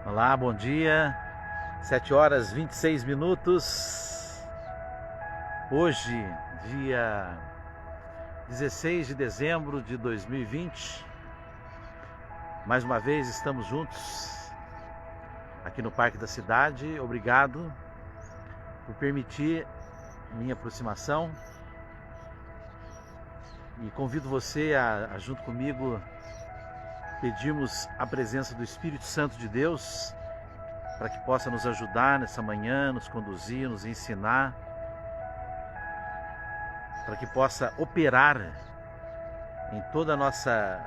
Olá, bom dia. 7 horas 26 minutos. Hoje, dia 16 de dezembro de 2020. Mais uma vez estamos juntos aqui no Parque da Cidade. Obrigado por permitir minha aproximação. E convido você a junto comigo, pedirmos a presença do Espírito Santo de Deus para que possa nos ajudar nessa manhã, nos conduzir, nos ensinar, para que possa operar em toda a nossa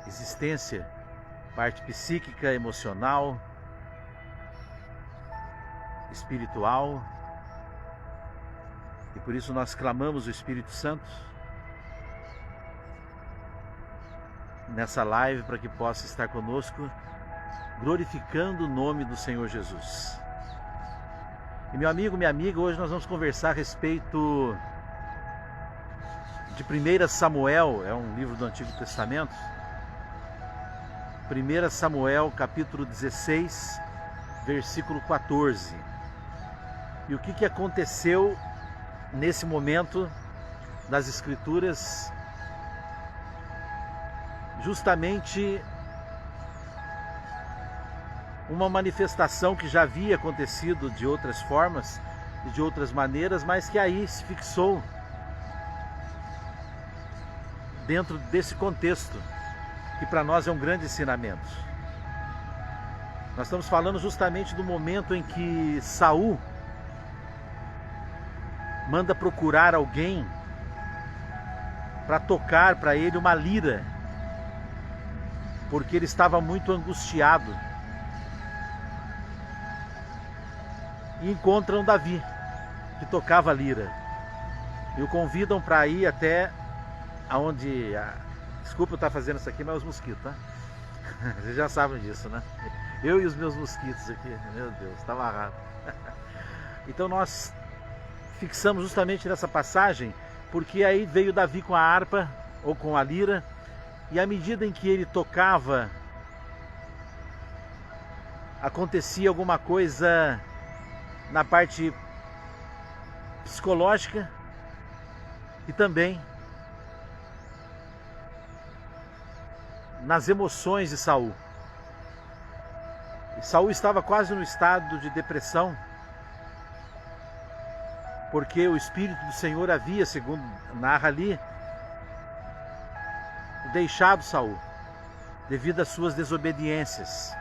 existência, parte psíquica, emocional, espiritual. E por isso nós clamamos o Espírito Santo nessa live para que possa estar conosco, glorificando o nome do Senhor Jesus. E meu amigo, minha amiga, hoje nós vamos conversar a respeito de 1 Samuel, é um livro do Antigo Testamento. 1 Samuel, capítulo 16, versículo 14. E o que aconteceu nesse momento das Escrituras? Justamente uma manifestação que já havia acontecido de outras formas e de outras maneiras, mas que aí se fixou dentro desse contexto, que para nós é um grande ensinamento. Nós estamos falando justamente do momento em que Saul manda procurar alguém para tocar para ele uma lira, porque ele estava muito angustiado. E encontram Davi, que tocava a lira, e o convidam para ir até aonde... Desculpa eu estar fazendo isso aqui, mas os mosquitos, tá? Vocês já sabem disso, né? Eu e os meus mosquitos aqui, meu Deus, está amarrado. Então nós fixamos justamente nessa passagem, porque aí veio Davi com a harpa, ou com a lira, e à medida em que ele tocava, acontecia alguma coisa na parte psicológica e também nas emoções de Saul. E Saul estava quase no estado de depressão, porque o Espírito do Senhor havia, segundo narra ali, deixado Saul devido às suas desobediências.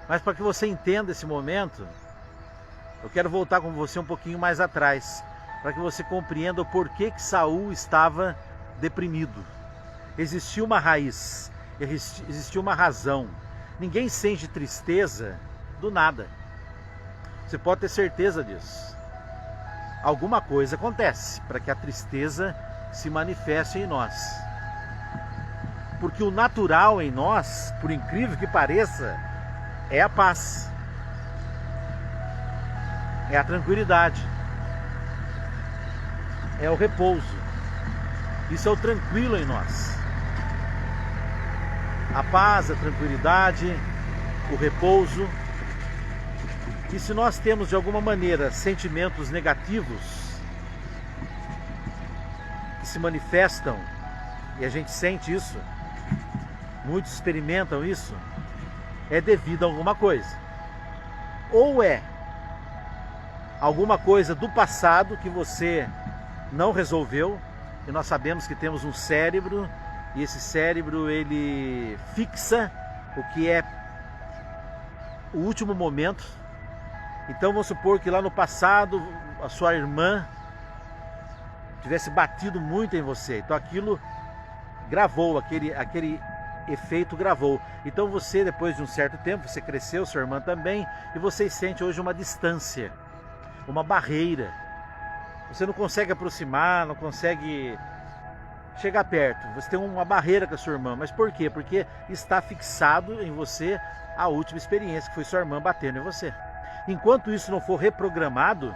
Mas para que você entenda esse momento, eu quero voltar com você um pouquinho mais atrás, para que você compreenda o porquê que Saul estava deprimido. Existia uma raiz, existia uma razão. Ninguém sente tristeza do nada. Você pode ter certeza disso. Alguma coisa acontece para que a tristeza se manifeste em nós. Porque o natural em nós, por incrível que pareça, é a paz, é a tranquilidade, é o repouso. Isso é o tranquilo em nós. A paz, a tranquilidade, o repouso. E se nós temos de alguma maneira sentimentos negativos que se manifestam, e a gente sente isso, muitos experimentam isso, é devido a alguma coisa. Ou é alguma coisa do passado que você não resolveu, e nós sabemos que temos um cérebro, e esse cérebro ele fixa o que é o último momento. Então vamos supor que lá no passado a sua irmã tivesse batido muito em você, então aquilo gravou, aquele efeito gravou. Então você, depois de um certo tempo, você cresceu, sua irmã também, e você sente hoje uma distância, uma barreira. Você não consegue aproximar, não consegue chegar perto. Você tem uma barreira com a sua irmã. Mas por quê? Porque está fixado em você a última experiência, que foi sua irmã batendo em você. Enquanto isso não for reprogramado,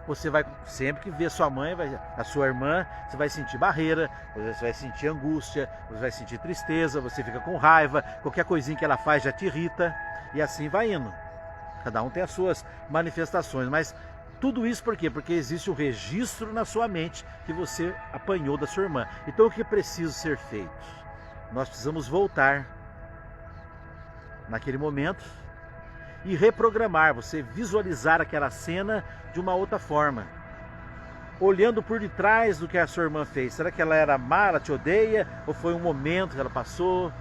você vai, sempre que ver sua mãe, a sua irmã, você vai sentir barreira, você vai sentir angústia, você vai sentir tristeza, você fica com raiva, qualquer coisinha que ela faz já te irrita, e assim vai indo. Cada um tem as suas manifestações, mas tudo isso por quê? Porque existe um registro na sua mente que você apanhou da sua irmã. Então o que precisa ser feito? Nós precisamos voltar naquele momento e reprogramar, você visualizar aquela cena de uma outra forma, olhando por detrás do que a sua irmã fez. Será que ela era má, ela te odeia? Ou foi um momento que ela passou?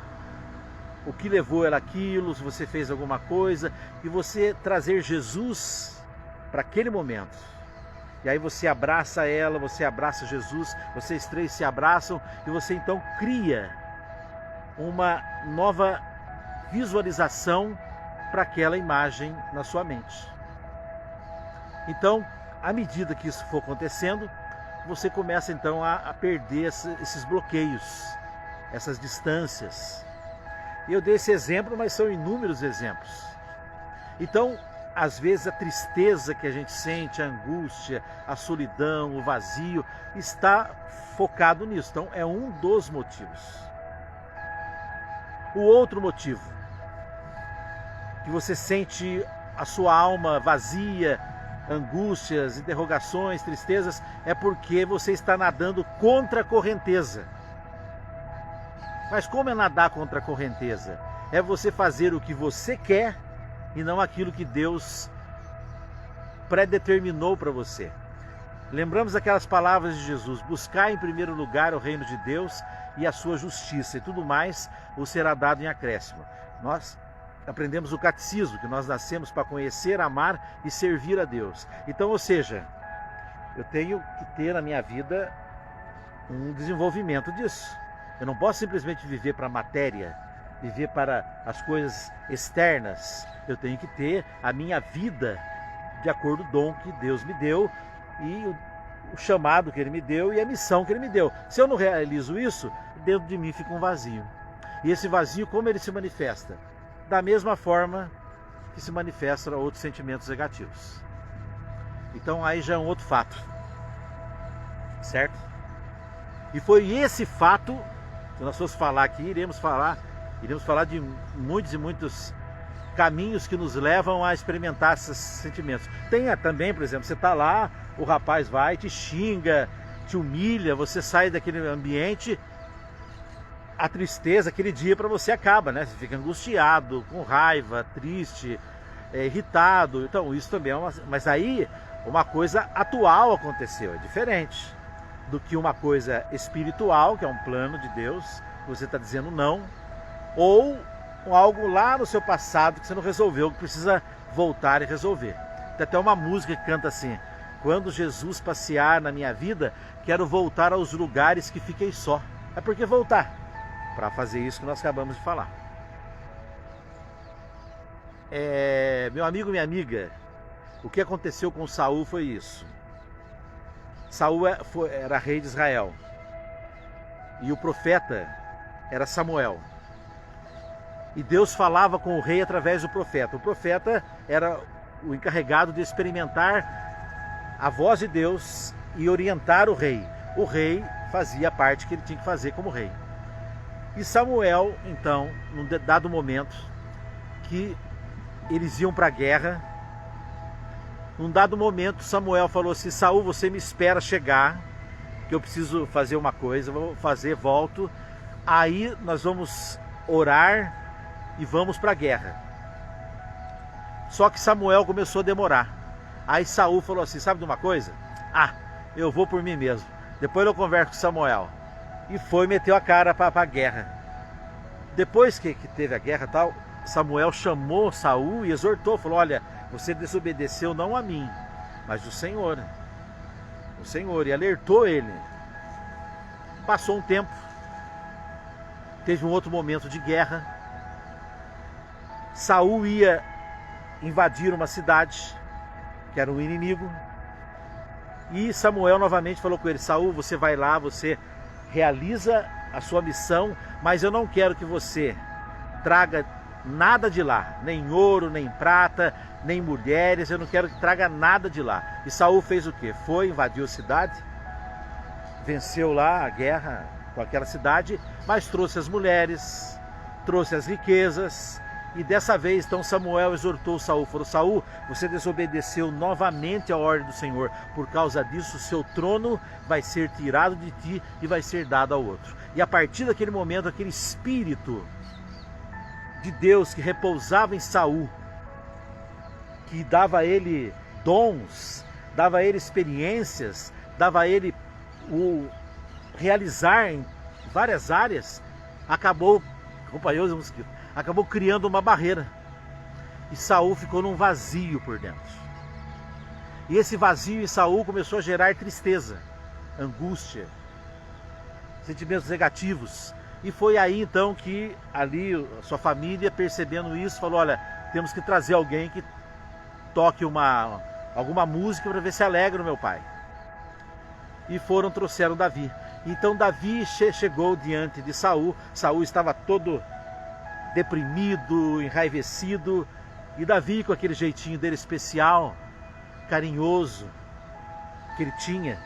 O que levou ela àquilo? Se você fez alguma coisa? E você trazer Jesus para aquele momento. E aí você abraça ela, você abraça Jesus, vocês três se abraçam e você então cria uma nova visualização para aquela imagem na sua mente. Então, à medida que isso for acontecendo, você começa então a perder esses bloqueios, essas distâncias. E eu dei esse exemplo, mas são inúmeros exemplos. Então, às vezes a tristeza que a gente sente, a angústia, a solidão, o vazio, está focado nisso. Então, é um dos motivos. O outro motivo, que você sente a sua alma vazia, angústias, interrogações, tristezas, é porque você está nadando contra a correnteza. Mas como é nadar contra a correnteza? É você fazer o que você quer e não aquilo que Deus predeterminou para você. Lembramos aquelas palavras de Jesus: buscar em primeiro lugar o reino de Deus e a sua justiça, e tudo mais o será dado em acréscimo. Nós aprendemos o catecismo, que nós nascemos para conhecer, amar e servir a Deus. Então, ou seja, eu tenho que ter na minha vida um desenvolvimento disso. Eu não posso simplesmente viver para a matéria, viver para as coisas externas. Eu tenho que ter a minha vida de acordo com o dom que Deus me deu e o chamado que Ele me deu e a missão que Ele me deu. Se eu não realizo isso, dentro de mim fica um vazio. E esse vazio, como ele se manifesta? Da mesma forma que se manifestam outros sentimentos negativos. Então aí já é um outro fato, certo? E foi esse fato que nós vamos falar aqui, iremos falar de muitos e muitos caminhos que nos levam a experimentar esses sentimentos. Tem também, por exemplo, você está lá, o rapaz vai, te xinga, te humilha, você sai daquele ambiente, a tristeza, aquele dia para você acaba, né? Você fica angustiado, com raiva, triste, irritado. Então isso também é mas aí uma coisa atual aconteceu, é diferente do que uma coisa espiritual, que é um plano de Deus, que você está dizendo não, ou algo lá no seu passado que você não resolveu, que precisa voltar e resolver. Tem até uma música que canta assim: quando Jesus passear na minha vida, quero voltar aos lugares que fiquei só. É porque voltar para fazer isso que nós acabamos de falar. Meu amigo, minha amiga, o que aconteceu com Saul foi isso. Saul era rei de Israel e o profeta era Samuel. E Deus falava com o rei através do profeta. O profeta era o encarregado de experimentar a voz de Deus e orientar o rei. O rei fazia a parte que ele tinha que fazer como rei. E Samuel, então, num dado momento, que eles iam para a guerra, num dado momento Samuel falou assim: Saul, você me espera chegar, que eu preciso fazer uma coisa, vou fazer, volto, aí nós vamos orar e vamos para a guerra. Só que Samuel começou a demorar. Aí Saul falou assim: sabe de uma coisa? Eu vou por mim mesmo, depois eu converso com Samuel. E foi, meteu a cara para a guerra. Depois que teve a guerra tal, Samuel chamou Saul e exortou, falou: olha, você desobedeceu não a mim, mas o Senhor. O Senhor, e alertou ele. Passou um tempo, teve um outro momento de guerra. Saul ia invadir uma cidade, que era um inimigo, e Samuel novamente falou com ele: Saul, você vai lá, você realiza a sua missão, mas eu não quero que você traga nada de lá, nem ouro, nem prata, nem mulheres, eu não quero que traga nada de lá. E Saul fez o quê? Foi, invadiu a cidade, venceu lá a guerra com aquela cidade, mas trouxe as mulheres, trouxe as riquezas. E dessa vez, então, Samuel exortou Saul, falou: Saul, você desobedeceu novamente a ordem do Senhor. Por causa disso, o seu trono vai ser tirado de ti e vai ser dado ao outro. E a partir daquele momento, aquele espírito de Deus que repousava em Saul, que dava a ele dons, dava a ele experiências, dava a ele o realizar em várias áreas, acabou criando uma barreira. E Saul ficou num vazio por dentro. E esse vazio em Saul começou a gerar tristeza, angústia, sentimentos negativos. E foi aí então que ali a sua família, percebendo isso, falou: olha, temos que trazer alguém que toque alguma música para ver se alegra o meu pai. E trouxeram Davi. Então Davi chegou diante de Saul. Saul estava todo deprimido, enraivecido, e Davi, com aquele jeitinho dele especial, carinhoso, que ele tinha,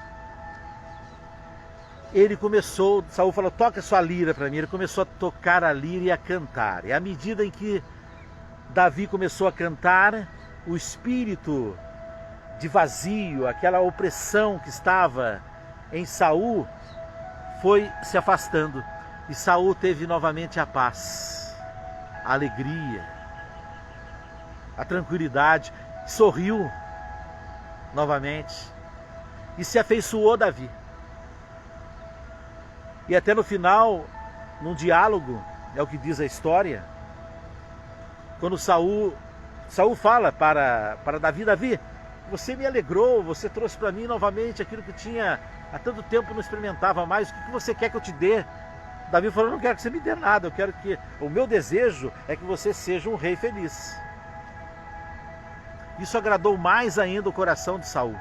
Saul falou: toca sua lira para mim. Ele começou a tocar a lira e a cantar. E à medida em que Davi começou a cantar, o espírito de vazio, aquela opressão que estava em Saul, foi se afastando. E Saul teve novamente a paz, a alegria, a tranquilidade, sorriu novamente e se afeiçoou a Davi. E até no final, num diálogo, é o que diz a história, quando Saul fala para Davi: Davi, você me alegrou, você trouxe para mim novamente aquilo que tinha há tanto tempo não experimentava mais, o que você quer que eu te dê? Davi falou: não quero que você me dê nada, eu quero que, o meu desejo é que você seja um rei feliz. Isso agradou mais ainda o coração de Saul.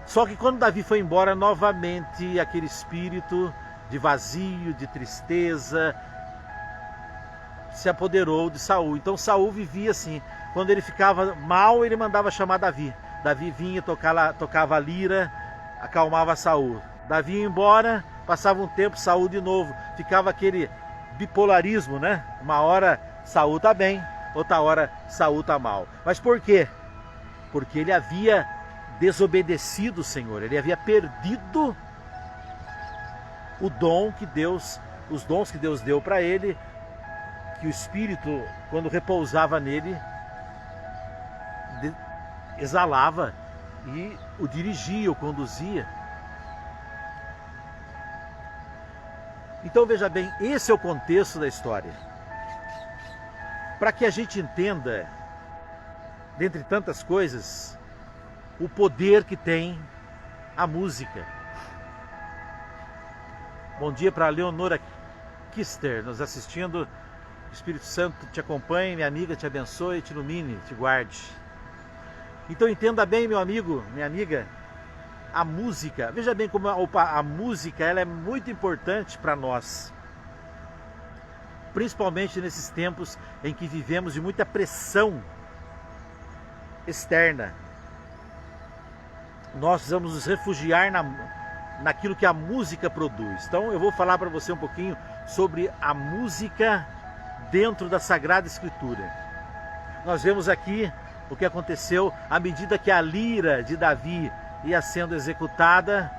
Só que quando Davi foi embora, novamente aquele espírito de vazio, de tristeza, se apoderou de Saul. Então Saul vivia assim. Quando ele ficava mal, ele mandava chamar Davi. Davi vinha, tocava a lira, acalmava Saul. Davi ia embora, passava um tempo, Saul de novo. Ficava aquele bipolarismo, né? Uma hora Saul está bem, outra hora Saul está mal. Mas por quê? Porque ele havia desobedecido o Senhor. Ele havia perdido os dons que Deus deu para ele, que o Espírito, quando repousava nele, exalava e o dirigia, o conduzia. Então veja bem, esse é o contexto da história. Para que a gente entenda, dentre tantas coisas, o poder que tem a música. Bom dia para a Leonora Kister, nos assistindo. O Espírito Santo te acompanhe, minha amiga, te abençoe, te ilumine, te guarde. Então entenda bem, meu amigo, minha amiga, a música. Veja bem como a música ela é muito importante para nós. Principalmente nesses tempos em que vivemos de muita pressão externa. Nós precisamos nos refugiar naquilo que a música produz. Então eu vou falar para você um pouquinho sobre a música dentro da Sagrada Escritura. Nós vemos aqui o que aconteceu à medida que a lira de Davi ia sendo executada,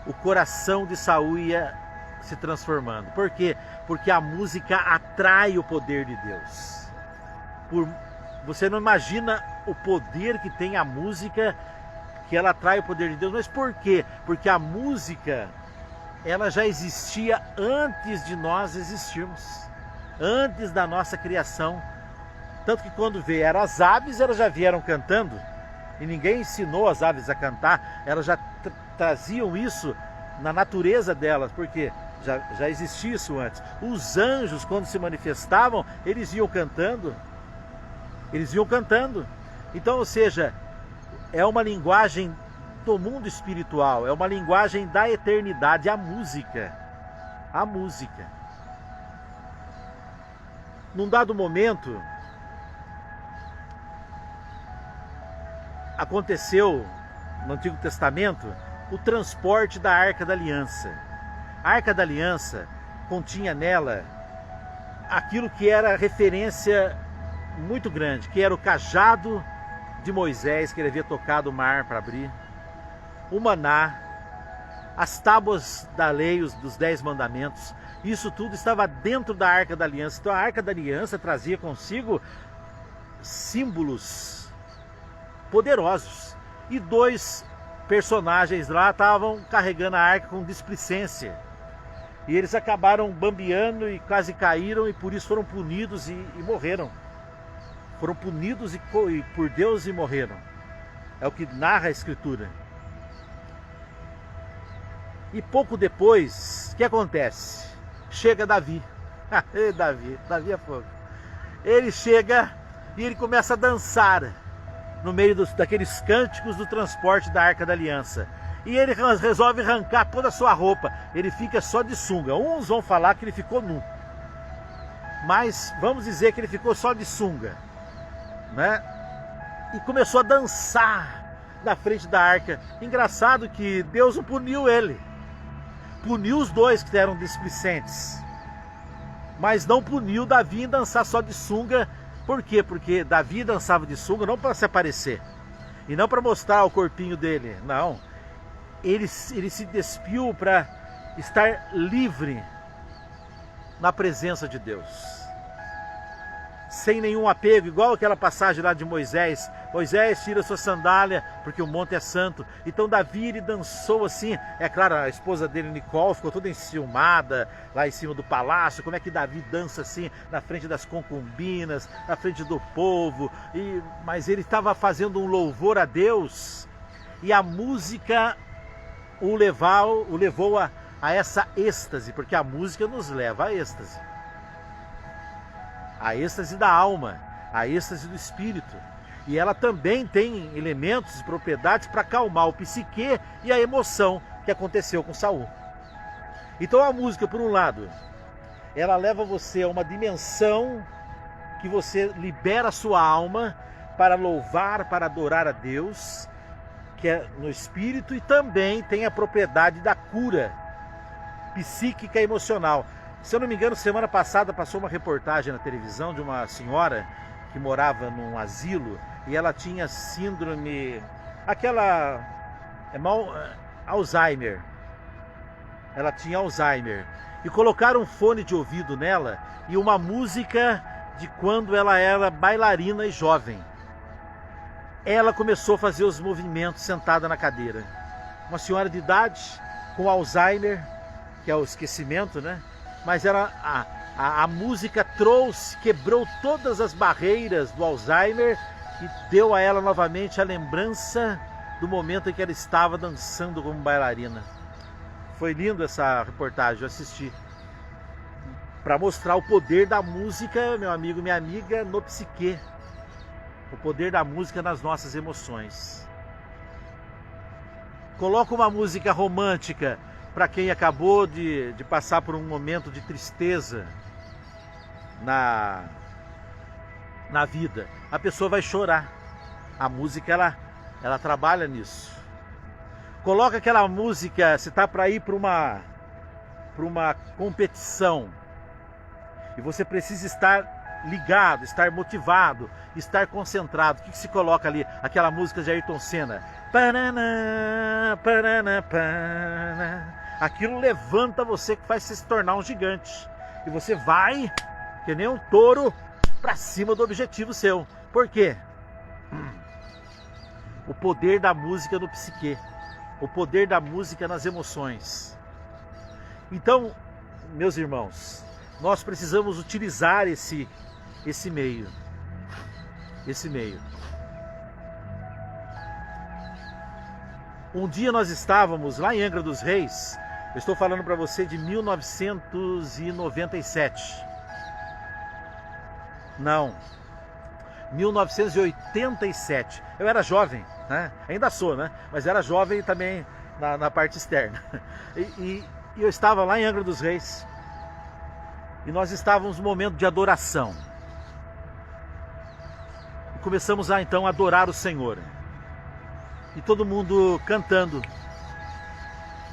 o coração de Saul ia se transformando. Por quê? Porque a música atrai o poder de Deus. Você não imagina o poder que tem a música, que ela atrai o poder de Deus. Mas por quê? Porque a música, ela já existia antes de nós existirmos, antes da nossa criação. Tanto que quando vieram as aves, elas já vieram cantando. E ninguém ensinou as aves a cantar. Elas já traziam isso na natureza delas, porque já existia isso antes. Os anjos, quando se manifestavam, eles iam cantando. Eles iam cantando. Então, ou seja, é uma linguagem do mundo espiritual, é uma linguagem da eternidade, a música. A música. Num dado momento, aconteceu no Antigo Testamento o transporte da Arca da Aliança. A Arca da Aliança continha nela aquilo que era referência muito grande, que era o cajado de Moisés, que ele havia tocado o mar para abrir, o maná, as tábuas da lei, dos 10 mandamentos. Isso tudo estava dentro da Arca da Aliança. Então a Arca da Aliança trazia consigo símbolos poderosos. E 2 personagens lá estavam carregando a arca com displicência. E eles acabaram bambeando e quase caíram, e por isso foram punidos e morreram. Foram punidos por Deus e morreram. É o que narra a Escritura. E pouco depois, o que acontece? Chega Davi. Davi é fogo. Ele chega e ele começa a dançar no meio daqueles cânticos do transporte da Arca da Aliança. E ele resolve arrancar toda a sua roupa. Ele fica só de sunga. Uns vão falar que ele ficou nu, mas vamos dizer que ele ficou só de sunga, né? E começou a dançar na frente da arca. Engraçado que Deus não puniu ele. Puniu os 2 que eram displicentes, mas não puniu Davi em dançar só de sunga. Por quê? Porque Davi dançava de sunga não para se aparecer, e não para mostrar o corpinho dele, não. Ele se despiu para estar livre na presença de Deus, sem nenhum apego, igual aquela passagem lá de Moisés. Moisés tira sua sandália, porque o monte é santo. Então Davi, ele dançou assim. É claro, a esposa dele, Nicole, ficou toda enciumada lá em cima do palácio. Como é que Davi dança assim, na frente das concubinas, na frente do povo. Mas ele estava fazendo um louvor a Deus, e a música o levou a essa êxtase, porque a música nos leva à êxtase. A êxtase da alma, a êxtase do espírito. E ela também tem elementos e propriedades para acalmar o psique e a emoção que aconteceu com Saul. Então a música, por um lado, ela leva você a uma dimensão que você libera a sua alma para louvar, para adorar a Deus, que é no espírito, e também tem a propriedade da cura psíquica e emocional. Se eu não me engano, semana passada passou uma reportagem na televisão de uma senhora que morava num asilo, e ela tinha síndrome, Alzheimer. Ela tinha Alzheimer. E colocaram um fone de ouvido nela e uma música de quando ela era bailarina e jovem. Ela começou a fazer os movimentos sentada na cadeira. Uma senhora de idade, com Alzheimer, que é o esquecimento, né? Mas a música quebrou todas as barreiras do Alzheimer e deu a ela novamente a lembrança do momento em que ela estava dançando como bailarina. Foi lindo essa reportagem, eu assisti. Para mostrar o poder da música, meu amigo, minha amiga, no psique. O poder da música nas nossas emoções. Coloca uma música romântica para quem acabou de passar por um momento de tristeza na vida. A pessoa vai chorar. A música, ela trabalha nisso. Coloca aquela música, você está para ir para uma competição, e você precisa estar ligado, estar motivado, estar concentrado. O que se coloca ali? Aquela música de Ayrton Senna. Paraná, paraná, paraná. Aquilo levanta você, que faz você se tornar um gigante. E você vai, que nem um touro, para cima do objetivo seu. Por quê? O poder da música no psique. O poder da música nas emoções. Então, meus irmãos, nós precisamos utilizar esse meio. Esse meio. Um dia nós estávamos lá em Angra dos Reis. Eu estou falando para você de 1997. Não, 1987. Eu era jovem, né? Ainda sou, né? Mas era jovem também na parte externa. E eu estava lá em Angra dos Reis. E nós estávamos num momento de adoração. E começamos a então adorar o Senhor. e todo mundo cantando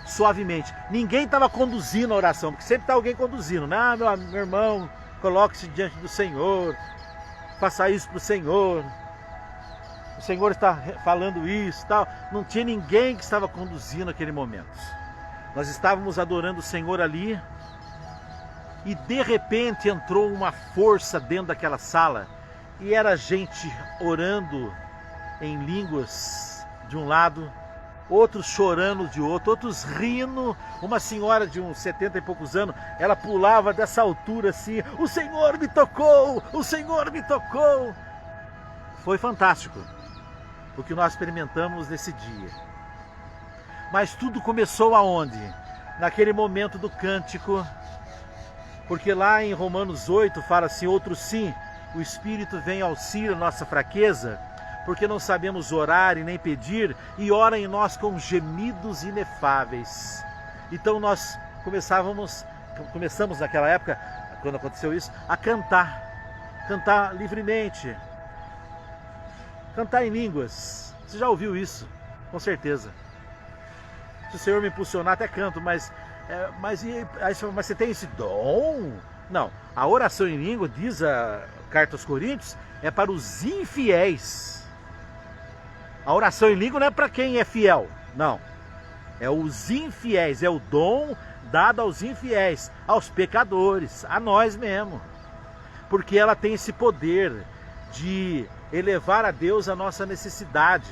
suavemente. Ninguém estava conduzindo a oração, porque sempre está alguém conduzindo, né? Ah, meu irmão, coloque-se diante do Senhor, faça isso para o Senhor está falando isso, tal. Não tinha ninguém que estava conduzindo aquele momento. Nós estávamos adorando o Senhor ali, e de repente entrou uma força dentro daquela sala, e era gente orando em línguas de um lado, outros chorando de outro, outros rindo. Uma senhora de uns 70 e poucos anos, ela pulava dessa altura assim: o Senhor me tocou, o Senhor me tocou. Foi fantástico o que nós experimentamos nesse dia. Mas tudo começou aonde? Naquele momento do cântico, porque lá em Romanos 8 fala assim: outro sim, o Espírito vem auxílio a nossa fraqueza, porque não sabemos orar e nem pedir, e ora em nós com gemidos inefáveis. Então nós começamos naquela época, quando aconteceu isso, a cantar livremente, cantar em línguas. Você já ouviu isso, com certeza. Se o Senhor me impulsionar, até canto, mas você tem esse dom? Não, a oração em língua, diz a carta aos Coríntios, é para os infiéis. A oração em língua não é para quem é fiel, não. É os infiéis, é o dom dado aos infiéis, aos pecadores, a nós mesmos. Porque ela tem esse poder de elevar a Deus a nossa necessidade,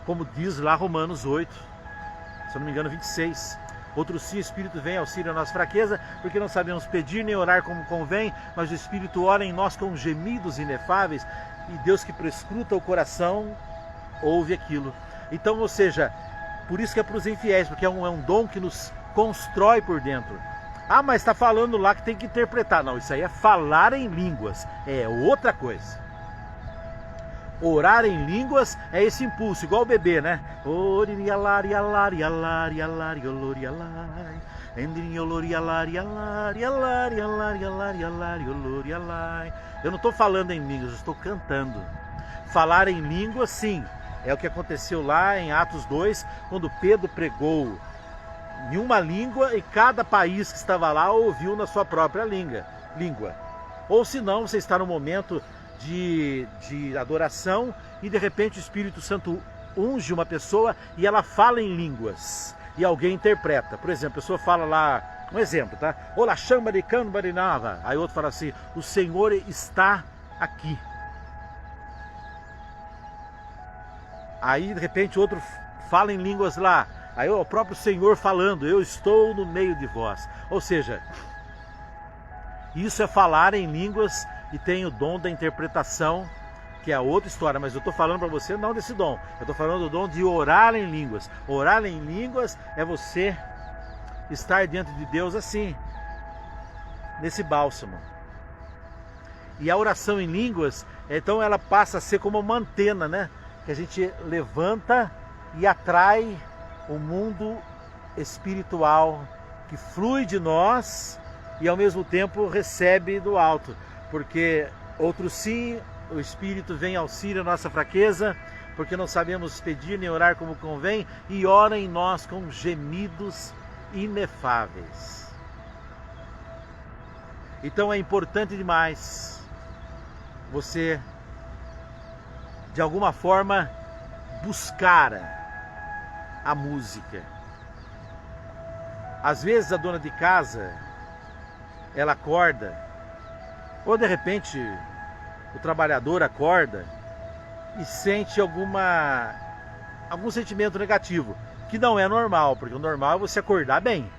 como diz lá Romanos 8, se eu não me engano 26. Outro sim, o Espírito vem auxílio a nossa fraqueza, porque não sabemos pedir nem orar como convém, mas o Espírito ora em nós com gemidos inefáveis, e Deus que prescruta o coração ouve aquilo. Então, ou seja, por isso que é para os infiéis, porque é um dom que nos constrói por dentro. Ah, mas está falando lá que tem que interpretar. Não, isso aí é falar em línguas, é outra coisa. Orar em línguas é esse impulso, igual o bebê, né? Eu não estou falando em línguas, eu estou cantando. Falar em línguas, sim, é o que aconteceu lá em Atos 2, quando Pedro pregou em uma língua e cada país que estava lá ouviu na sua própria língua. Ou se não, você está no momento de adoração e de repente o Espírito Santo unge uma pessoa e ela fala em línguas e alguém interpreta. Por exemplo, a pessoa fala lá, um exemplo, tá? Olá, chama de Cambarinava. Aí outro fala assim: o Senhor está aqui. Aí de repente outro fala em línguas lá. Aí o próprio Senhor falando: eu estou no meio de vós. Ou seja, isso é falar em línguas, e tem o dom da interpretação, que é outra história, mas eu estou falando para você não desse dom. Eu estou falando do dom de orar em línguas. Orar em línguas é você estar diante de Deus assim, nesse bálsamo. E a oração em línguas, então ela passa a ser como uma antena, né? Que a gente levanta e atrai o mundo espiritual que flui de nós e ao mesmo tempo recebe do alto. Porque outro sim, o Espírito vem auxílio a nossa fraqueza, porque não sabemos pedir nem orar como convém, e ora em nós com gemidos inefáveis. Então é importante demais você, de alguma forma, buscar a música. Às vezes a dona de casa, ela acorda, ou de repente o trabalhador acorda e sente algum sentimento negativo, que não é normal, porque o normal é você acordar bem.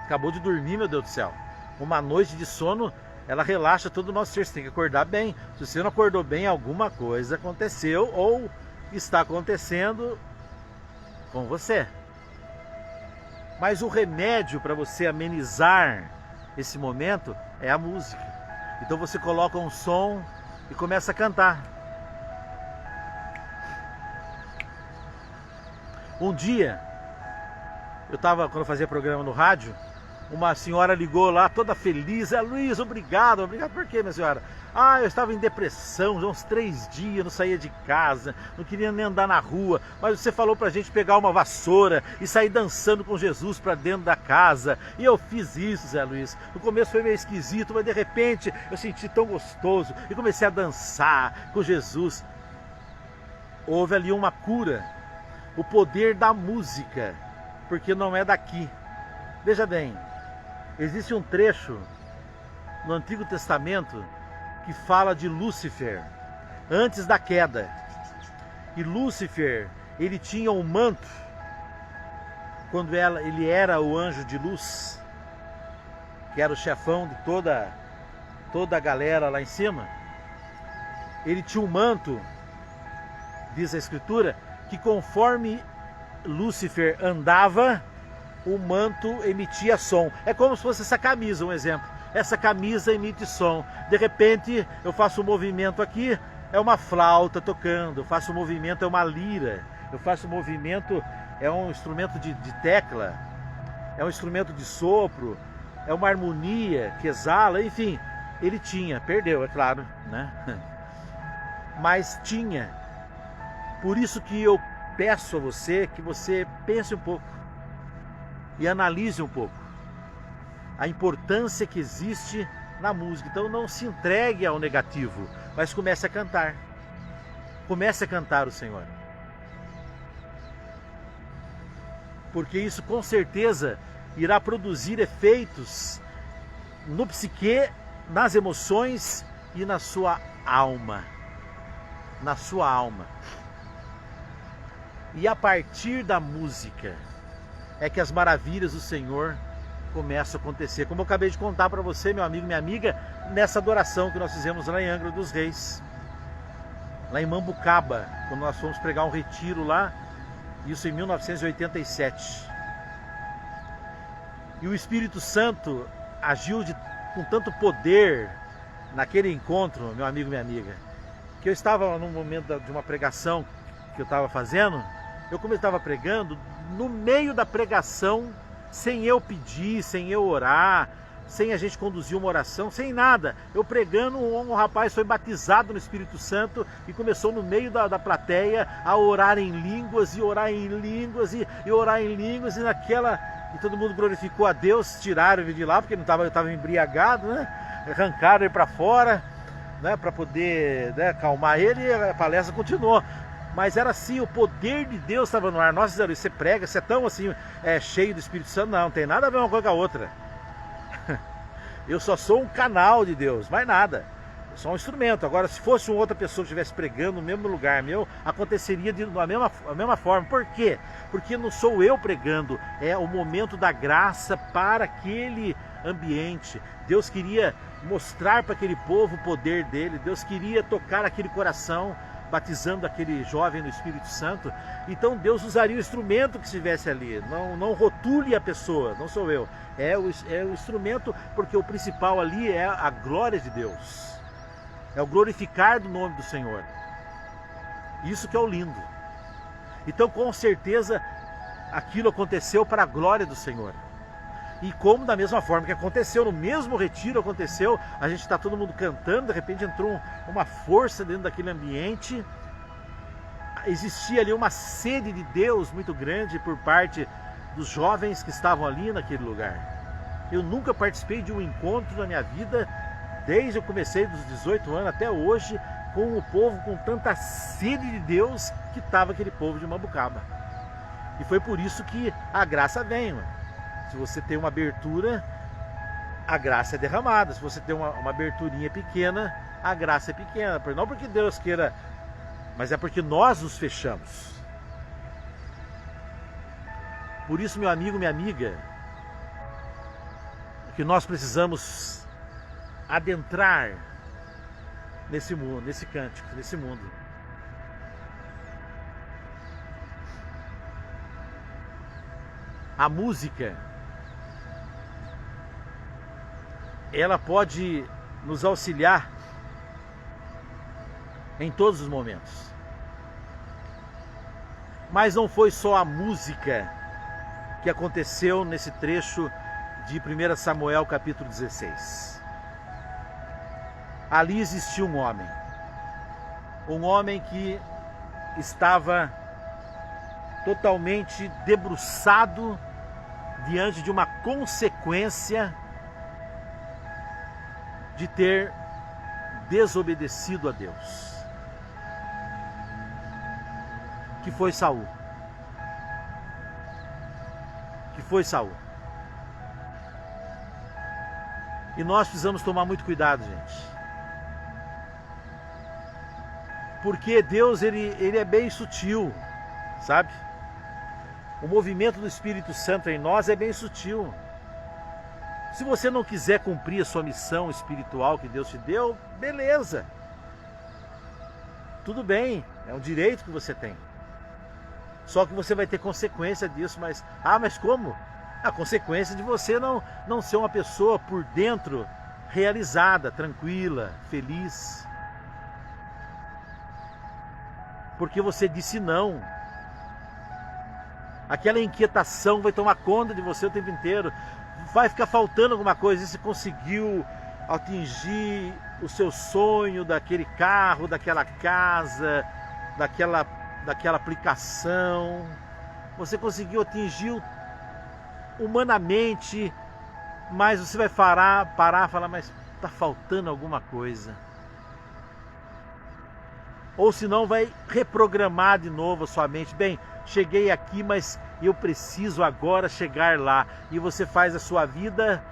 Acabou de dormir, meu Deus do céu. Uma noite de sono, ela relaxa todo o nosso ser, você tem que acordar bem. Se você não acordou bem, alguma coisa aconteceu ou está acontecendo com você. Mas o remédio para você amenizar esse momento é a música. Então você coloca um som e começa a cantar. Um dia, quando eu fazia programa no rádio, uma senhora ligou lá toda feliz. Luiz, obrigado. Obrigado por quê, minha senhora? Ah, eu estava em depressão, já uns 3 dias, não saía de casa, não queria nem andar na rua, mas você falou pra gente pegar uma vassoura e sair dançando com Jesus pra dentro da casa. E eu fiz isso, Zé Luiz. No começo foi meio esquisito, mas de repente eu senti tão gostoso e comecei a dançar com Jesus. Houve ali uma cura, o poder da música, porque não é daqui. Veja bem, existe um trecho no Antigo Testamento que fala de Lúcifer, antes da queda. E Lúcifer, ele tinha um manto, quando ele era o anjo de luz, que era o chefão de toda a galera lá em cima. Ele tinha um manto, diz a Escritura, que conforme Lúcifer andava, o manto emitia som. É como se fosse essa camisa, um exemplo. Essa camisa emite som. De repente, eu faço um movimento aqui, é uma flauta tocando. Eu faço um movimento, é uma lira. Eu faço um movimento, é um instrumento de tecla. É um instrumento de sopro. É uma harmonia que exala. Enfim, ele tinha. Perdeu, é claro, né? Mas tinha. Por isso que eu peço a você que você pense um pouco e analise um pouco a importância que existe na música. Então não se entregue ao negativo, mas comece a cantar. Comece a cantar o Senhor. Porque isso com certeza irá produzir efeitos no psique, nas emoções e na sua alma. Na sua alma. E a partir da música é que as maravilhas do Senhor começam a acontecer. Como eu acabei de contar para você, meu amigo, minha amiga, nessa adoração que nós fizemos lá em Angra dos Reis, lá em Mambucaba, quando nós fomos pregar um retiro lá, isso em 1987. E o Espírito Santo agiu com tanto poder naquele encontro, meu amigo, minha amiga, que eu estava num momento de uma pregação que eu estava fazendo. Eu, como eu estava pregando, no meio da pregação, sem eu pedir, sem eu orar, sem a gente conduzir uma oração, sem nada, eu pregando, um rapaz foi batizado no Espírito Santo e começou no meio da plateia a orar em línguas, e orar em línguas, e orar em línguas, e todo mundo glorificou a Deus. Tiraram ele de lá, porque eu estava embriagado, né? Arrancaram ele para fora, né? Para poder, né, acalmar ele, e a palestra continuou. Mas era assim, o poder de Deus estava no ar. Nossa, Zé Luiz, você prega, você é tão assim, cheio do Espírito Santo. Não tem nada a ver uma coisa com a outra. Eu só sou um canal de Deus, mais nada. Eu sou um instrumento. Agora, se fosse uma outra pessoa que estivesse pregando no mesmo lugar meu, aconteceria da mesma forma. Por quê? Porque não sou eu pregando, é o momento da graça para aquele ambiente. Deus queria mostrar para aquele povo o poder dele. Deus queria tocar aquele coração, batizando aquele jovem no Espírito Santo. Então Deus usaria o instrumento que estivesse ali. Não rotule a pessoa, não sou eu. É o instrumento, porque o principal ali é a glória de Deus. É o glorificar do nome do Senhor. Isso que é o lindo. Então, com certeza, aquilo aconteceu para a glória do Senhor. E como da mesma forma que aconteceu, no mesmo retiro aconteceu, a gente está todo mundo cantando, de repente entrou uma força dentro daquele ambiente, existia ali uma sede de Deus muito grande por parte dos jovens que estavam ali naquele lugar. Eu nunca participei de um encontro na minha vida, desde eu comecei dos 18 anos até hoje, com o povo com tanta sede de Deus que estava aquele povo de Mambucaba. E foi por isso que a graça vem, mano. Se você tem uma abertura, a graça é derramada. Se você tem uma aberturinha pequena, a graça é pequena. Não porque Deus queira, mas é porque nós nos fechamos. Por isso, meu amigo, minha amiga, que nós precisamos adentrar nesse mundo, nesse cântico, nesse mundo. A música, ela pode nos auxiliar em todos os momentos. Mas não foi só a música que aconteceu nesse trecho de 1 Samuel capítulo 16. Ali existia um homem que estava totalmente debruçado diante de uma consequência de ter desobedecido a Deus, que foi Saul. E nós precisamos tomar muito cuidado, gente. Porque Deus, ele é bem sutil, sabe? O movimento do Espírito Santo em nós é bem sutil. Se você não quiser cumprir a sua missão espiritual que Deus te deu, beleza. Tudo bem, é um direito que você tem. Só que você vai ter consequência disso, mas como? A consequência de você não ser uma pessoa por dentro realizada, tranquila, feliz. Porque você disse não. Aquela inquietação vai tomar conta de você o tempo inteiro. Vai ficar faltando alguma coisa. E você conseguiu atingir o seu sonho daquele carro, daquela casa, daquela aplicação. Você conseguiu atingir humanamente, mas você vai parar e falar, mas está faltando alguma coisa. Ou senão vai reprogramar de novo a sua mente. Bem, cheguei aqui, mas eu preciso agora chegar lá. E você faz a sua vida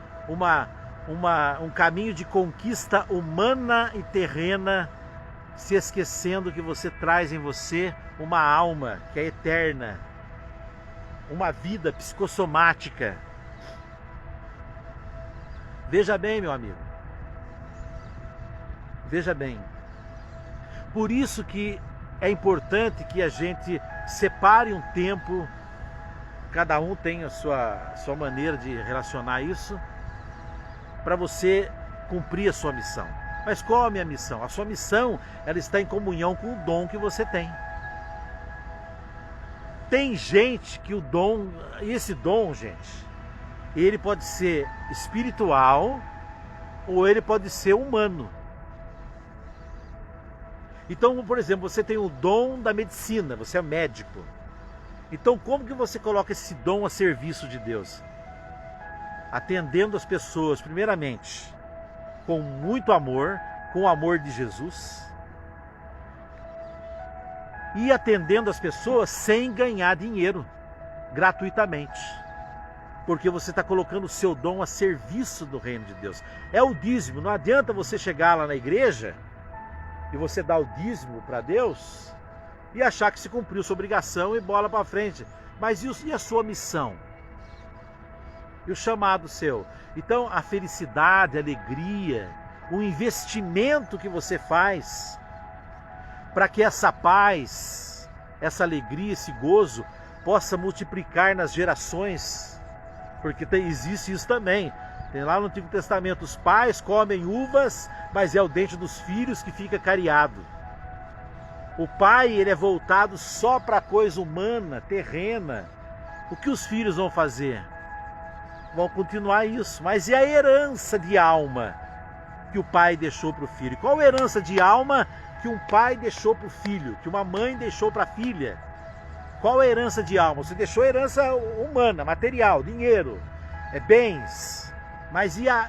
um caminho de conquista humana e terrena, se esquecendo que você traz em você uma alma que é eterna, uma vida psicossomática. Veja bem, meu amigo. Veja bem. Por isso que é importante que a gente separe um tempo, cada um tem a sua maneira de relacionar isso, para você cumprir a sua missão. Mas qual é a minha missão? A sua missão, ela está em comunhão com o dom que você tem. Tem gente que esse dom, gente, ele pode ser espiritual ou ele pode ser humano. Então, por exemplo, você tem o dom da medicina, você é médico. Então, como que você coloca esse dom a serviço de Deus? Atendendo as pessoas, primeiramente, com muito amor, com o amor de Jesus. E atendendo as pessoas sem ganhar dinheiro, gratuitamente. Porque você está colocando o seu dom a serviço do reino de Deus. É o dízimo, não adianta você chegar lá na igreja e você dar o dízimo para Deus e achar que se cumpriu sua obrigação e bola para frente. Mas e a sua missão? E o chamado seu? Então a felicidade, a alegria, o investimento que você faz para que essa paz, essa alegria, esse gozo possa multiplicar nas gerações, porque existe isso também. Tem lá no Antigo Testamento, os pais comem uvas, mas é o dente dos filhos que fica cariado. O pai, ele é voltado só para a coisa humana, terrena. O que os filhos vão fazer? Vão continuar isso. Mas e a herança de alma que o pai deixou para o filho? Qual a herança de alma que um pai deixou para o filho? Que uma mãe deixou para a filha? Qual a herança de alma? Você deixou herança humana, material, dinheiro, bens. Mas e a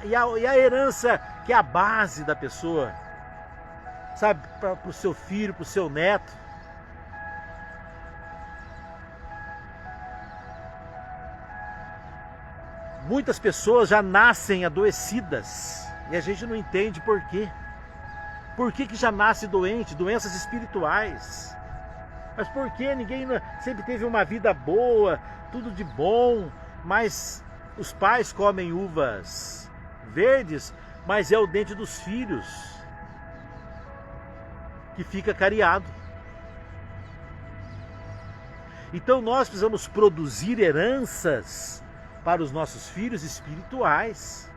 herança que é a base da pessoa? Sabe, para o seu filho, para o seu neto. Muitas pessoas já nascem adoecidas e a gente não entende por quê. Por que já nasce doente, doenças espirituais? Mas por que ninguém sempre teve uma vida boa, tudo de bom, mas os pais comem uvas verdes, mas é o dente dos filhos que fica cariado. Então nós precisamos produzir heranças para os nossos filhos espirituais.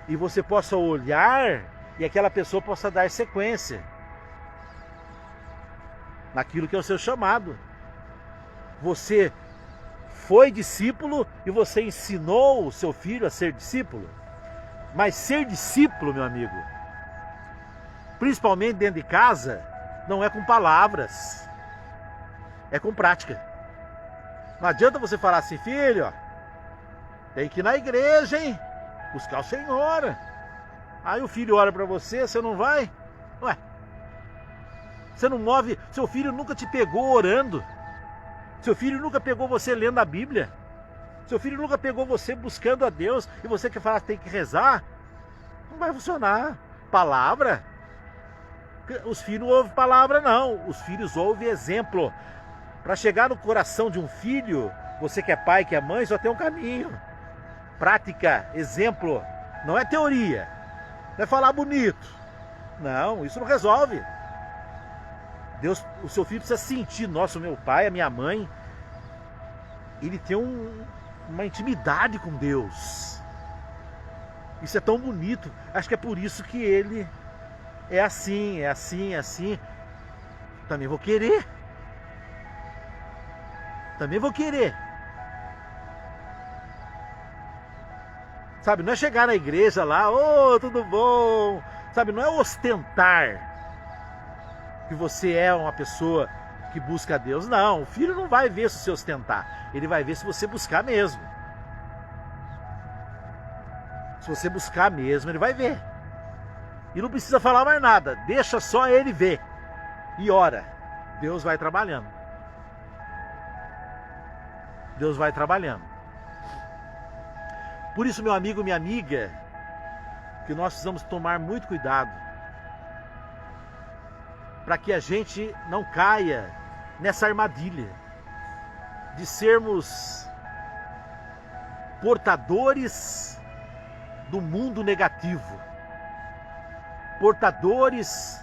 E você possa olhar e aquela pessoa possa dar sequência naquilo que é o seu chamado. Você foi discípulo e você ensinou o seu filho a ser discípulo. Mas ser discípulo, meu amigo, principalmente dentro de casa, não é com palavras, é com prática. Não adianta você falar assim, filho, ó, tem que ir na igreja, hein? Buscar o Senhor. Aí o filho olha para você, você não vai? Ué, você não move, seu filho nunca te pegou orando. Seu filho nunca pegou você lendo a Bíblia. Seu filho nunca pegou você buscando a Deus. E você que fala que tem que rezar. Não vai funcionar. Palavra. Os filhos não ouvem palavra, não. Os filhos ouvem exemplo. Para chegar no coração de um filho, você que é pai, que é mãe, só tem um caminho. Prática, exemplo. Não é teoria. Não é falar bonito. Não, isso não resolve. Deus, o seu filho precisa sentir, nossa, o meu pai, a minha mãe, ele tem uma intimidade com Deus. Isso é tão bonito. Acho que é por isso que ele é assim, é assim, é assim. Também vou querer. Também vou querer. Sabe, não é chegar na igreja lá, ô, tudo bom. Sabe, não é ostentar que você é uma pessoa que busca a Deus. Não, o filho não vai ver se você ostentar. Ele vai ver se você buscar mesmo. Se você buscar mesmo, ele vai ver. E não precisa falar mais nada. Deixa só ele ver. E ora. Deus vai trabalhando. Deus vai trabalhando. Por isso, meu amigo, minha amiga, que nós precisamos tomar muito cuidado para que a gente não caia nessa armadilha de sermos portadores do mundo negativo, portadores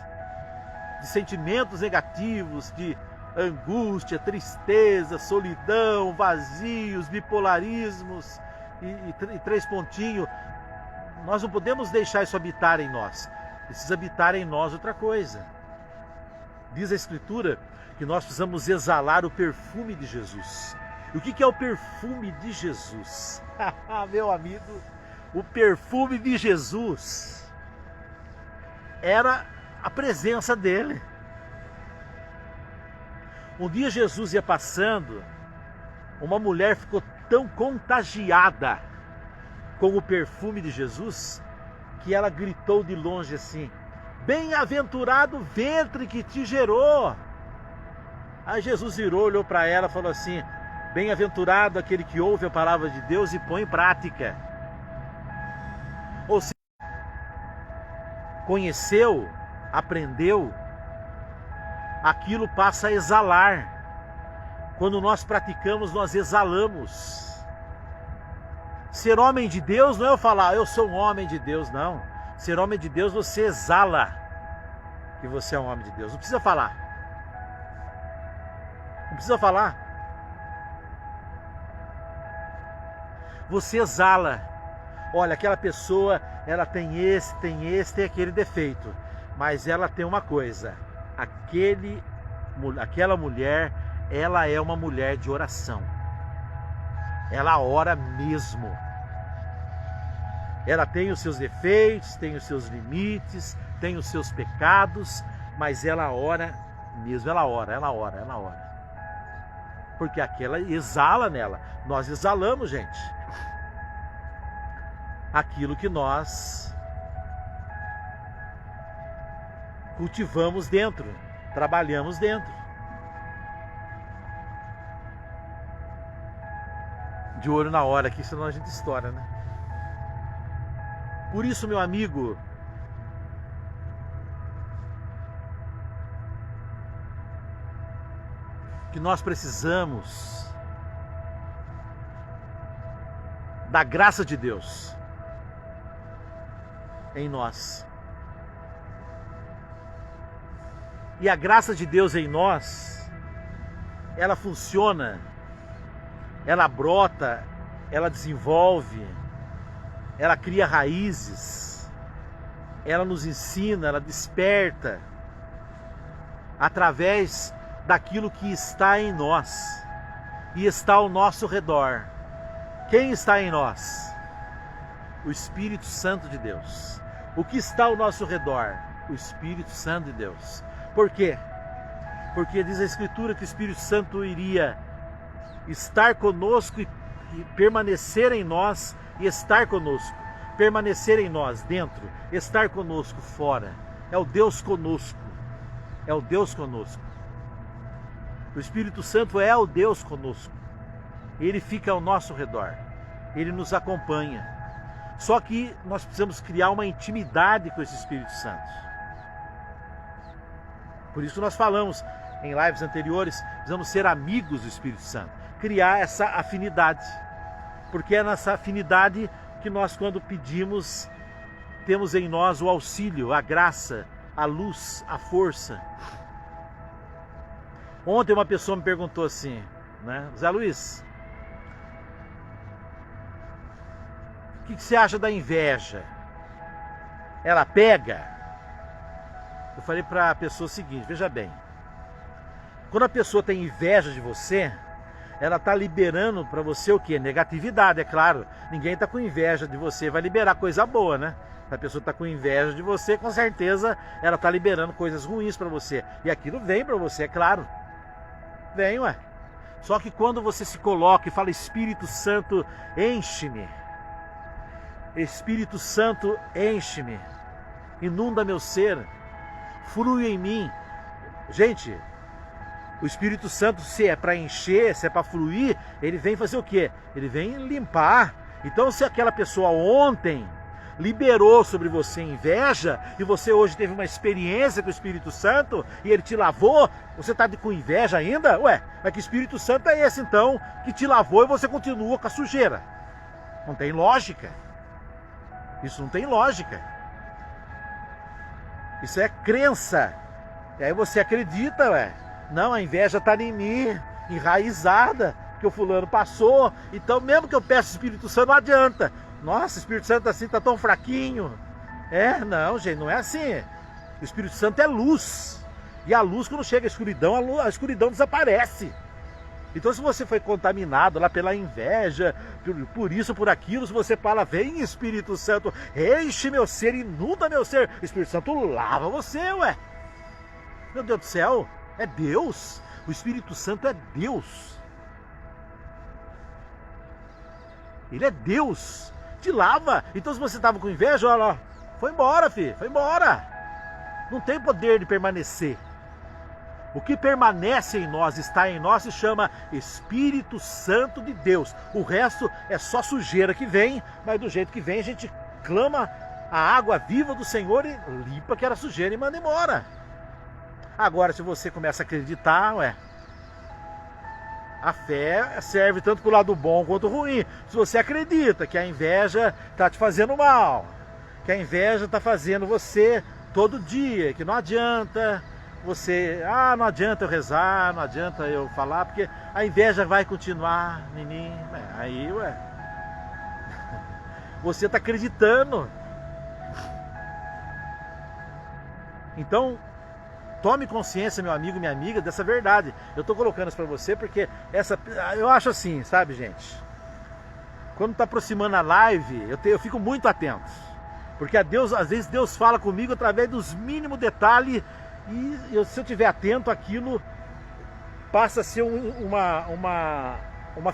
de sentimentos negativos, de angústia, tristeza, solidão, vazios, bipolarismos e três pontinhos. Nós não podemos deixar isso habitar em nós. Precisa habitar em nós outra coisa. Diz a Escritura que nós precisamos exalar o perfume de Jesus. E o que é o perfume de Jesus? Meu amigo, o perfume de Jesus era a presença dele. Um dia Jesus ia passando, uma mulher ficou tão contagiada com o perfume de Jesus que ela gritou de longe assim: bem-aventurado o ventre que te gerou. Aí Jesus virou, olhou para ela e falou assim: bem-aventurado aquele que ouve a palavra de Deus e põe em prática. Ou seja, conheceu, aprendeu, aquilo passa a exalar. Quando nós praticamos, nós exalamos. Ser homem de Deus não é eu falar, eu sou um homem de Deus, não. Ser homem de Deus, você exala que você é um homem de Deus. Não precisa falar. Não precisa falar. Você exala. Olha, aquela pessoa, ela tem esse, tem aquele defeito. Mas ela tem uma coisa. Aquela mulher, ela é uma mulher de oração. Ela ora mesmo. Ela tem os seus defeitos, tem os seus limites, tem os seus pecados, mas ela ora mesmo, ela ora. Porque aquela exala nela. Nós exalamos, gente, aquilo que nós cultivamos dentro, trabalhamos dentro. De olho na hora aqui, senão a gente estoura, né? Por isso, meu amigo, que nós precisamos da graça de Deus em nós. E a graça de Deus em nós, ela funciona, ela brota, ela desenvolve, ela cria raízes, ela nos ensina, ela desperta através daquilo que está em nós. e está ao nosso redor. Quem está em nós? O Espírito Santo de Deus. O que está ao nosso redor? O Espírito Santo de Deus. Por quê? Porque diz a Escritura que o Espírito Santo iria estar conosco e permanecer em nós e estar conosco. Permanecer em nós, dentro, estar conosco, fora. É o Deus conosco. É o Deus conosco. O Espírito Santo é o Deus conosco. Ele fica ao nosso redor. Ele nos acompanha. Só que nós precisamos criar uma intimidade com esse Espírito Santo. Por isso nós falamos em lives anteriores, precisamos ser amigos do Espírito Santo. Criar essa afinidade. Porque é nessa afinidade que nós, quando pedimos, temos em nós o auxílio, a graça, a luz, a força. Ontem uma pessoa me perguntou assim, né? Zé Luiz, o que você acha da inveja? Ela pega? Eu falei para a pessoa o seguinte, veja bem, quando a pessoa tem inveja de você, ela está liberando para você o quê? Negatividade, é claro. Ninguém está com inveja de você, vai liberar coisa boa, né? Se a pessoa está com inveja de você, com certeza ela está liberando coisas ruins para você. E aquilo vem para você, é claro. Vem, ué. Só que quando você se coloca e fala, Espírito Santo, enche-me. Espírito Santo, enche-me. Inunda meu ser. Flui em mim. Gente, o Espírito Santo, se é para encher, se é para fluir, ele vem fazer o quê? Ele vem limpar. Então, se aquela pessoa ontem liberou sobre você inveja, e você hoje teve uma experiência com o Espírito Santo, e ele te lavou, você está com inveja ainda? Ué, mas que Espírito Santo é esse então, que te lavou e você continua com a sujeira? Não tem lógica. Isso não tem lógica. Isso é crença. E aí você acredita, ué. Não, a inveja está em mim, enraizada, que o fulano passou. Então, mesmo que eu peça o Espírito Santo, não adianta. Nossa, o Espírito Santo assim está tão fraquinho. Não, gente, não é assim. O Espírito Santo é luz. E a luz, quando chega à escuridão, a escuridão desaparece. Então, se você foi contaminado lá pela inveja, por isso, por aquilo, se você fala, vem Espírito Santo, enche meu ser, inunda meu ser, o Espírito Santo lava você, ué. Meu Deus do céu. É Deus, o Espírito Santo é Deus. Ele é Deus, te lava. Então se você estava com inveja, olha lá, foi embora, filho, foi embora. Não tem poder de permanecer. O que permanece em nós, está em nós, se chama Espírito Santo de Deus. O resto é só sujeira que vem, mas do jeito que vem a gente clama a água viva do Senhor e limpa aquela sujeira e manda embora. Agora, se você começa a acreditar, a fé serve tanto para o lado bom quanto o ruim. Se você acredita que a inveja está te fazendo mal, que a inveja está fazendo você todo dia, que não adianta você, não adianta eu rezar, não adianta eu falar, porque a inveja vai continuar em mim. Aí, você está acreditando. Então, tome consciência, meu amigo, minha amiga, dessa verdade. Eu estou colocando isso para você porque eu acho assim, sabe, gente? Quando está aproximando a live, eu fico muito atento. Porque às vezes Deus fala comigo através dos mínimos detalhes e se eu estiver atento, aquilo passa a ser uma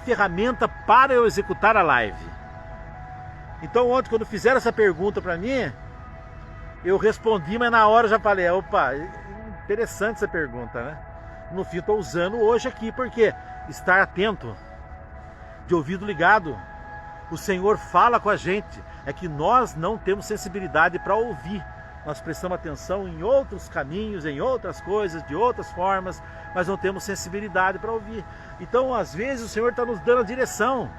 ferramenta para eu executar a live. Então ontem, quando fizeram essa pergunta para mim, eu respondi, mas na hora eu já falei, opa, interessante essa pergunta, né? No fim, estou usando hoje aqui, porque estar atento, de ouvido ligado. O Senhor fala com a gente, é que nós não temos sensibilidade para ouvir. Nós prestamos atenção em outros caminhos, em outras coisas, de outras formas, mas não temos sensibilidade para ouvir. Então, às vezes, o Senhor está nos dando a direção.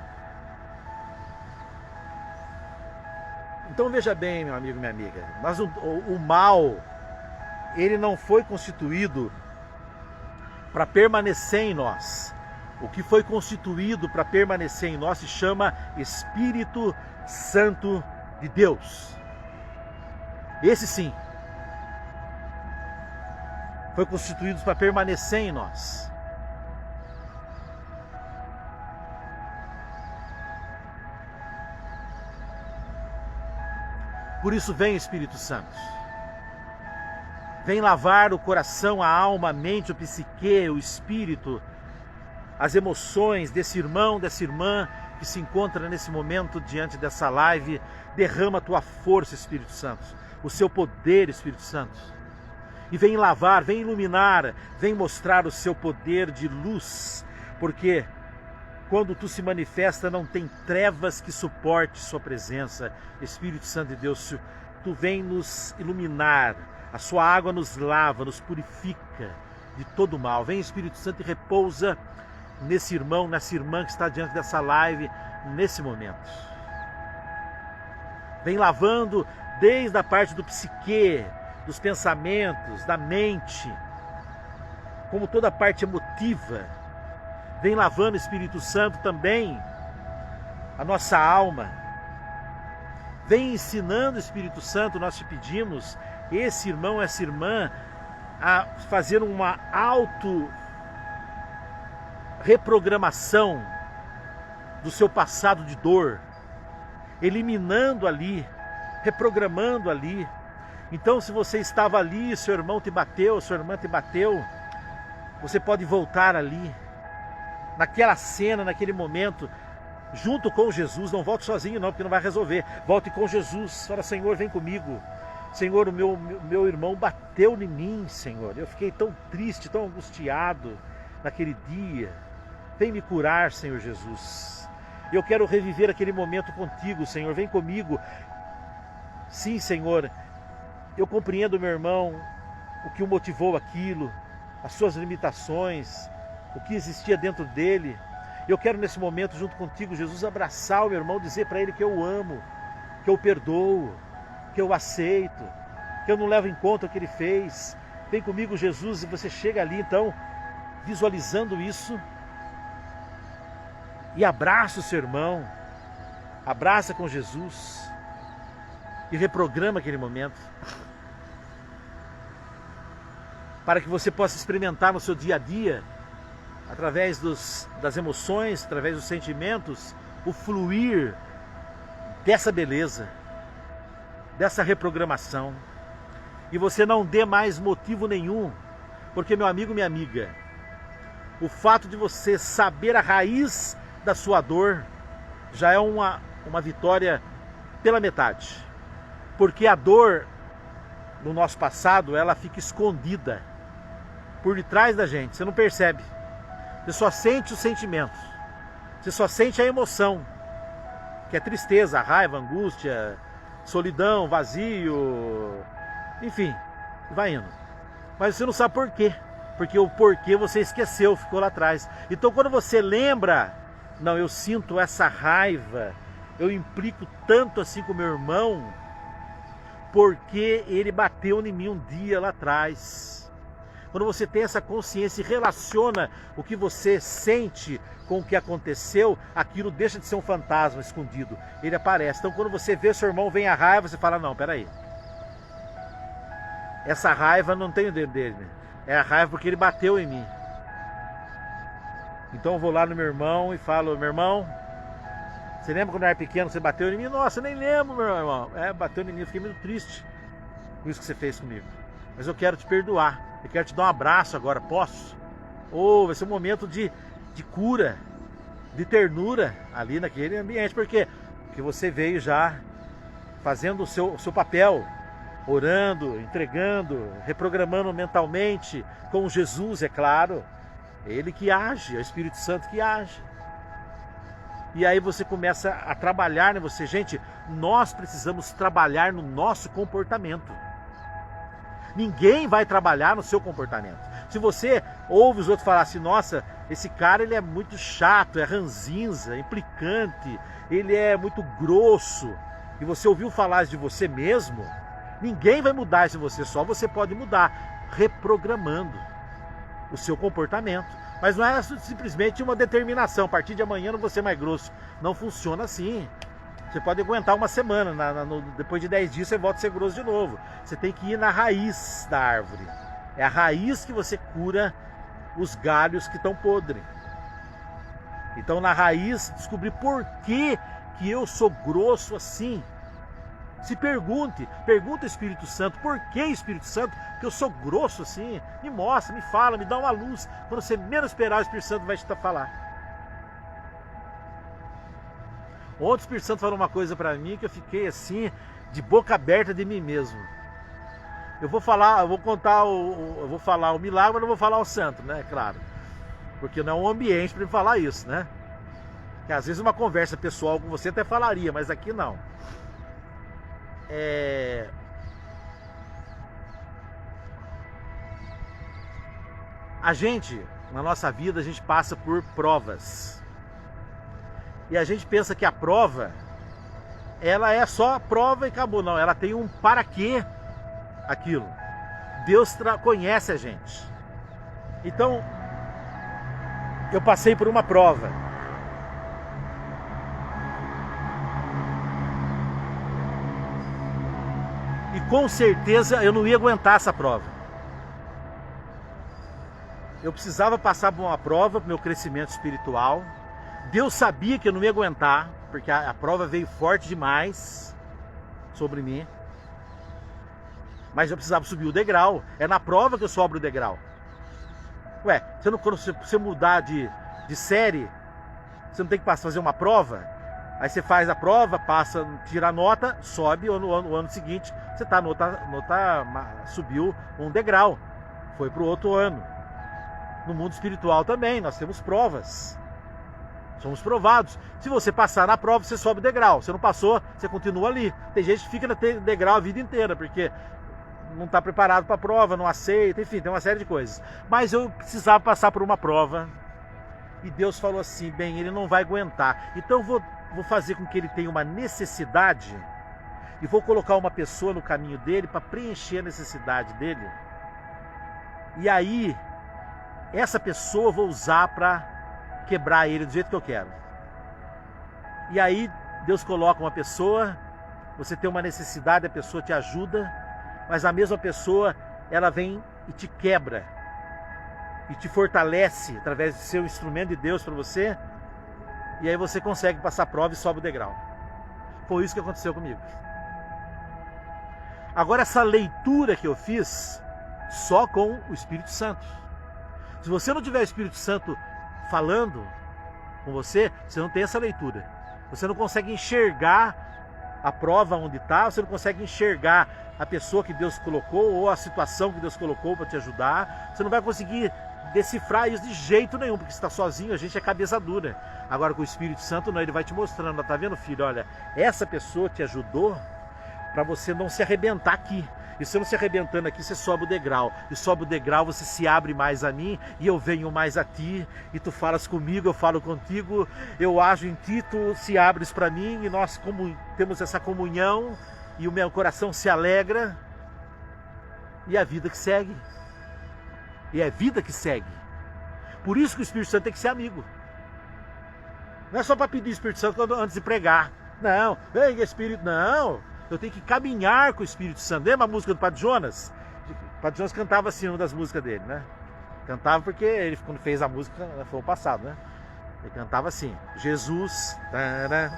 Então, veja bem, meu amigo, minha amiga, o mal, ele não foi constituído para permanecer em nós. O que foi constituído para permanecer em nós se chama Espírito Santo de Deus. Esse sim, foi constituído para permanecer em nós. Por isso vem, Espírito Santo. Vem lavar o coração, a alma, a mente, o psique, o espírito, as emoções desse irmão, dessa irmã que se encontra nesse momento diante dessa live. Derrama a tua força, Espírito Santo, o seu poder, Espírito Santo. E vem lavar, vem iluminar, vem mostrar o seu poder de luz, porque quando tu se manifesta não tem trevas que suporte sua presença. Espírito Santo de Deus, tu vem nos iluminar, a sua água nos lava, nos purifica de todo mal. Vem, Espírito Santo, e repousa nesse irmão, nessa irmã que está diante dessa live nesse momento. Vem lavando desde a parte do psique, dos pensamentos, da mente, como toda a parte emotiva. Vem lavando, Espírito Santo, também a nossa alma. Vem ensinando, Espírito Santo, nós te pedimos, esse irmão, essa irmã, a fazer uma reprogramação do seu passado de dor, eliminando ali, reprogramando ali. Então, se você estava ali, seu irmão te bateu, sua irmã te bateu, você pode voltar ali, naquela cena, naquele momento, junto com Jesus. Não volte sozinho não, porque não vai resolver. Volte com Jesus. Fala: Senhor, vem comigo. Senhor, o meu irmão bateu em mim, Senhor. Eu fiquei tão triste, tão angustiado naquele dia. Vem me curar, Senhor Jesus. Eu quero reviver aquele momento contigo, Senhor. Vem comigo. Sim, Senhor, eu compreendo, meu irmão, o que o motivou aquilo, as suas limitações, o que existia dentro dele. Eu quero nesse momento, junto contigo, Jesus, abraçar o meu irmão, dizer para ele que eu amo, que eu perdoo, que eu aceito, que eu não levo em conta o que ele fez. Vem comigo, Jesus, e você chega ali, então, visualizando isso, e abraça o seu irmão, abraça com Jesus, e reprograma aquele momento, para que você possa experimentar no seu dia a dia, através das emoções, através dos sentimentos, o fluir dessa beleza, dessa reprogramação. E você não dê mais motivo nenhum, porque, meu amigo, minha amiga, o fato de você saber a raiz da sua dor já é uma vitória pela metade. Porque a dor no nosso passado, ela fica escondida por detrás da gente, você não percebe. Você só sente os sentimentos, você só sente a emoção, que é tristeza, raiva, angústia, solidão, vazio, enfim, vai indo. Mas você não sabe por quê, porque o porquê você esqueceu, ficou lá atrás. Então quando você lembra, não, eu sinto essa raiva, eu implico tanto assim com meu irmão, porque ele bateu em mim um dia lá atrás. Quando você tem essa consciência e relaciona o que você sente com o que aconteceu, aquilo deixa de ser um fantasma escondido, ele aparece. Então quando você vê seu irmão, vem a raiva, você fala: não, peraí, essa raiva não tem o dedo dele, é a raiva porque ele bateu em mim. Então eu vou lá no meu irmão e falo: meu irmão, você lembra quando eu era pequeno, você bateu em mim? Nossa, eu nem lembro, meu irmão. Bateu em mim, eu fiquei muito triste com isso que você fez comigo. Mas eu quero te perdoar. Eu quero te dar um abraço agora, posso? Vai ser um momento de cura, de ternura ali naquele ambiente. Por quê? Porque você veio já fazendo o seu papel, orando, entregando, reprogramando mentalmente com Jesus, é claro. Ele que age, é o Espírito Santo que age. E aí você começa a trabalhar, né? Gente, nós precisamos trabalhar no nosso comportamento. Ninguém vai trabalhar no seu comportamento. Se você ouve os outros falar assim: nossa, esse cara ele é muito chato, é ranzinza, é implicante, ele é muito grosso, e você ouviu falar de você mesmo, ninguém vai mudar isso em você, só você pode mudar, reprogramando o seu comportamento. Mas não é simplesmente uma determinação: a partir de amanhã não vou ser mais grosso. Não funciona assim. Você pode aguentar uma semana, depois de 10 dias você volta a ser grosso de novo. Você tem que ir na raiz da árvore. É a raiz que você cura os galhos que estão podres. Então na raiz, descobrir por que eu sou grosso assim. Se pergunte ao Espírito Santo, por que Espírito Santo? Porque eu sou grosso assim, me mostra, me fala, me dá uma luz. Quando você menos esperar, o Espírito Santo vai te falar. Ontem o Espírito Santo falou uma coisa para mim que eu fiquei assim, de boca aberta de mim mesmo. Eu vou falar o milagre, mas não vou falar o santo, né? Claro. Porque não é um ambiente para me falar isso, né? Que às vezes uma conversa pessoal com você até falaria, mas aqui não. A gente, na nossa vida, a gente passa por provas. E a gente pensa que a prova, ela é só a prova e acabou. Não, ela tem um para quê aquilo. Deus conhece a gente. Então, eu passei por uma prova. E com certeza eu não ia aguentar essa prova. Eu precisava passar por uma prova para o meu crescimento espiritual. Deus sabia que eu não ia aguentar, porque a prova veio forte demais sobre mim. Mas eu precisava subir o degrau. É na prova que eu sobe o degrau. Ué, quando você mudar de série, você não tem que fazer uma prova? Aí você faz a prova, passa, tira a nota, sobe, ou no ano seguinte você tá subiu um degrau. Foi para o outro ano. No mundo espiritual também, nós temos provas. Somos provados. Se você passar na prova, você sobe o degrau. Se não passou, você continua ali. Tem gente que fica no degrau a vida inteira, porque não está preparado para a prova, não aceita, enfim, tem uma série de coisas. Mas eu precisava passar por uma prova. E Deus falou assim, bem, ele não vai aguentar. Então eu vou fazer com que ele tenha uma necessidade e vou colocar uma pessoa no caminho dele para preencher a necessidade dele. E aí, essa pessoa eu vou usar para quebrar ele do jeito que eu quero. E aí Deus coloca uma pessoa, você tem uma necessidade, a pessoa te ajuda, mas a mesma pessoa, ela vem e te quebra e te fortalece através de ser um instrumento de Deus para você, e aí você consegue passar a prova e sobe o degrau. Foi isso que aconteceu comigo. Agora, essa leitura que eu fiz só com o Espírito Santo. Se você não tiver o Espírito Santo falando com você, você não tem essa leitura. Você não consegue enxergar a prova onde está, você não consegue enxergar a pessoa que Deus colocou ou a situação que Deus colocou para te ajudar. Você não vai conseguir decifrar isso de jeito nenhum, porque você está sozinho, a gente é cabeça dura. Agora com o Espírito Santo não, ele vai te mostrando, tá vendo, filho? Olha, essa pessoa te ajudou para você não se arrebentar aqui. E você não se arrebentando aqui, você sobe o degrau. E sobe o degrau, você se abre mais a mim, e eu venho mais a ti, e tu falas comigo, eu falo contigo, eu ajo em ti, tu se abres para mim, e nós temos essa comunhão, e o meu coração se alegra, e a vida que segue. E é a vida que segue. Por isso que o Espírito Santo tem que ser amigo. Não é só para pedir o Espírito Santo antes de pregar. Não, ei, Espírito, não. Eu tenho que caminhar com o Espírito Santo. Lembra a música do Padre Jonas? O Padre Jonas cantava assim, uma das músicas dele, né? Cantava porque ele, quando fez a música, foi o passado, né? Ele cantava assim, Jesus, tará,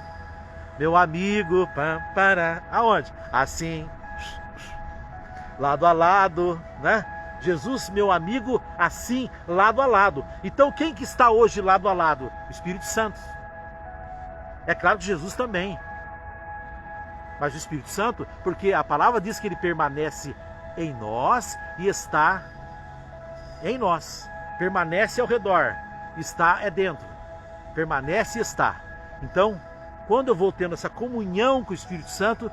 meu amigo, pam, pará. Aonde? Assim, lado a lado, né? Jesus, meu amigo, assim, lado a lado. Então quem que está hoje lado a lado? O Espírito Santo. É claro que Jesus também. Mas o Espírito Santo, porque a palavra diz que ele permanece em nós e está em nós. Permanece ao redor, está é dentro. Permanece e está. Então, quando eu vou tendo essa comunhão com o Espírito Santo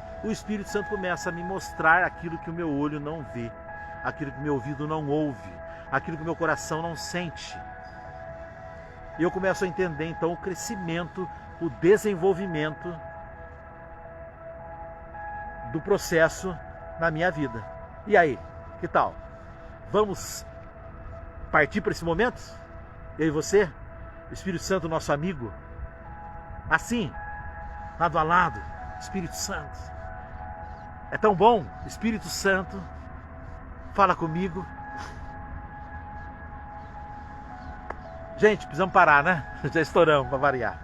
começa a me mostrar aquilo que o meu olho não vê, aquilo que o meu ouvido não ouve, aquilo que o meu coração não sente. E eu começo a entender então o crescimento, o desenvolvimento do processo na minha vida. E aí, que tal? Vamos partir para esse momento? Eu e você? O Espírito Santo, nosso amigo. Assim, lado a lado, Espírito Santo. É tão bom, Espírito Santo, fala comigo. Gente, precisamos parar, né? Já estouramos para variar.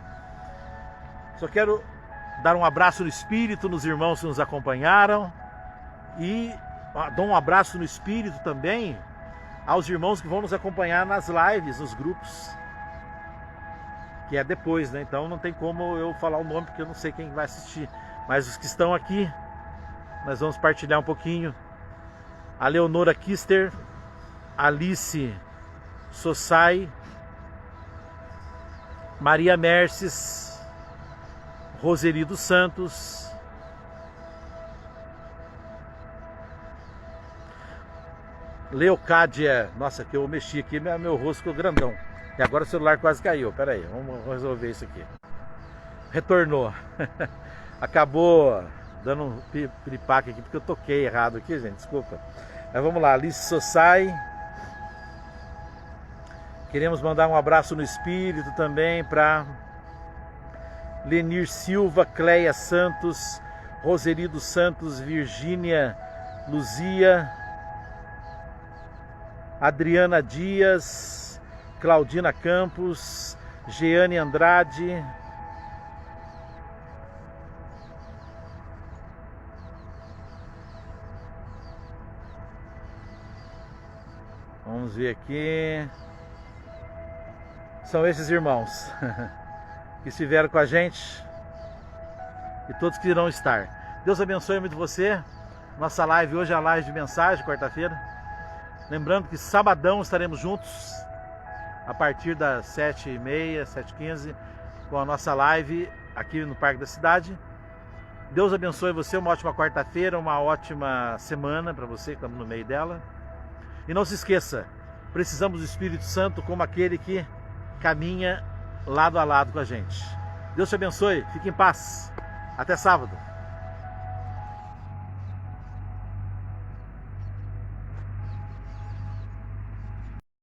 Só quero dar um abraço no espírito nos irmãos que nos acompanharam e dou um abraço no espírito também aos irmãos que vão nos acompanhar nas lives, nos grupos, que é depois, né? Então não tem como eu falar o nome porque eu não sei quem vai assistir, mas os que estão aqui, nós vamos partilhar um pouquinho. A Leonora Kister, Alice Sossai, Maria Merces, Roseli dos Santos, Leocádia, nossa, que eu mexi aqui, meu rosto ficou grandão. E agora o celular quase caiu. Pera aí, vamos resolver isso aqui. Retornou. Acabou dando um piripaque aqui porque eu toquei errado aqui, gente, desculpa. Mas vamos lá, Alice Sossai. Queremos mandar um abraço no espírito também para Lenir Silva, Cleia Santos, Roseli dos Santos, Virgínia Luzia, Adriana Dias, Claudina Campos, Jeane Andrade, vamos ver aqui, são esses irmãos que estiveram com a gente e todos que irão estar. Deus abençoe muito você. Nossa live hoje é a live de mensagem, quarta-feira. Lembrando que sabadão estaremos juntos a partir das 7h30, 7h15 com a nossa live aqui no Parque da Cidade. Deus abençoe você, uma ótima quarta-feira, uma ótima semana para você que estamos no meio dela. E não se esqueça, precisamos do Espírito Santo como aquele que caminha lado a lado com a gente. Deus te abençoe, fique em paz. Até sábado.